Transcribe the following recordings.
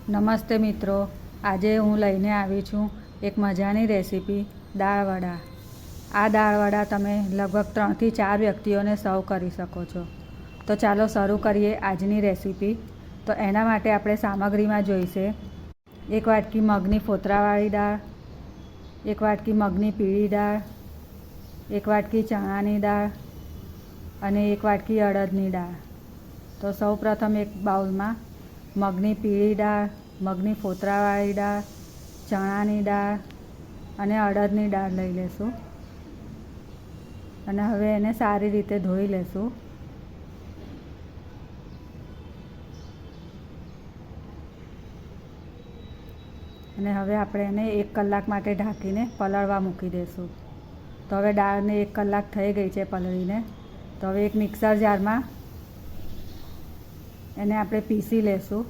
નમસ્તે મિત્રો, આજે હું લઈને આવી છું એક મજાની રેસીપી દાળવડા. આ દાળવડા તમે લગભગ 3 થી 4 વ્યક્તિઓને સર્વ કરી શકો છો. તો ચાલો શરૂ કરીએ આજની રેસીપી. તો એના માટે આપણે સામગ્રીમાં જોઈશે 1 વાટકી મગની ફોતરાવાળી દાળ, 1 વાટકી મગની પીળી દાળ, 1 વાટકી ચણાની દાળ અને 1 વાટકી અડદની દાળ. તો સૌ પ્રથમ એક બાઉલમાં મગની પીળી દાળ, મગની ફોતરાવાળી દાળ, ચણાની દાળ અને અડદની દાળ લઈ લેશું અને હવે એને સારી રીતે ધોઈ લેશું. અને હવે આપણે એને 1 કલાક માટે ઢાંકીને પલળવા મૂકી દઈશું. તો હવે દાળને 1 કલાક થઈ ગઈ છે પલળીને. તો હવે એક મિક્સર જારમાં એને આપણે પીસી લેશું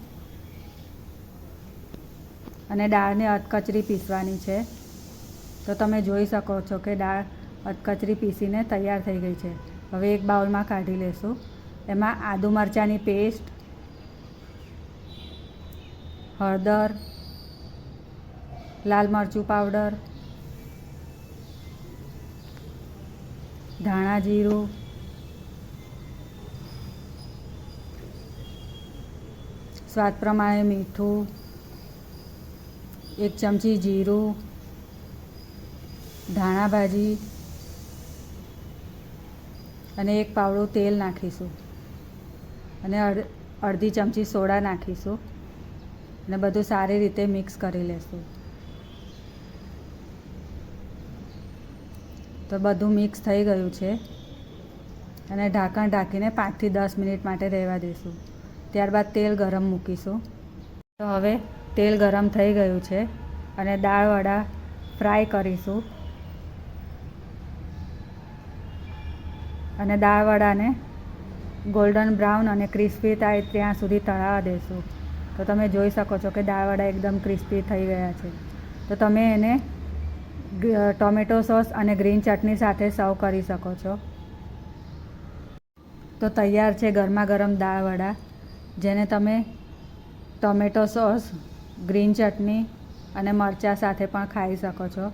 અને દાળને અધકચરી પીસવાની છે. તો તમે જોઈ શકો છો કે દાળ અધકચરી પીસીને તૈયાર થઈ ગઈ છે. હવે એક બાઉલમાં કાઢી લેશું. એમાં આદુ મરચાંની પેસ્ટ, હળદર, લાલ મરચું પાવડર, ધાણા જીરું, સ્વાદ પ્રમાણે મીઠું, 1 ચમચી જીરું, ધાણા ભાજી અને 1 પાવડું તેલ નાખીશું અને અડધી ચમચી સોડા નાખીશું અને બધું સારી રીતે મિક્સ કરી લેશું. તો બધું મિક્સ થઈ ગયું છે અને ઢાંકણ ઢાંકીને 5 થી 10 મિનિટ માટે રહેવા દઈશું. ત્યારબાદ તેલ ગરમ મૂકીશું. તો હવે તેલ ગરમ થઈ ગયું છે અને દાળવડા ફ્રાય કરીશું અને દાળવડાને ગોલ્ડન બ્રાઉન અને ક્રિસ્પી થાય ત્યાં સુધી તળાવવા દઈશું. તો તમે જોઈ શકો છો કે દાળવડા એકદમ ક્રિસ્પી થઈ ગયા છે. તો તમે એને ટોમેટો સોસ અને ગ્રીન ચટણી સાથે સર્વ કરી શકો છો. તો તૈયાર છે ગરમા ગરમ દાળવડા, જેને તમે ટોમેટો સોસ, ગ્રીન ચટણી અને મરચાં સાથે પણ ખાઈ શકો છો.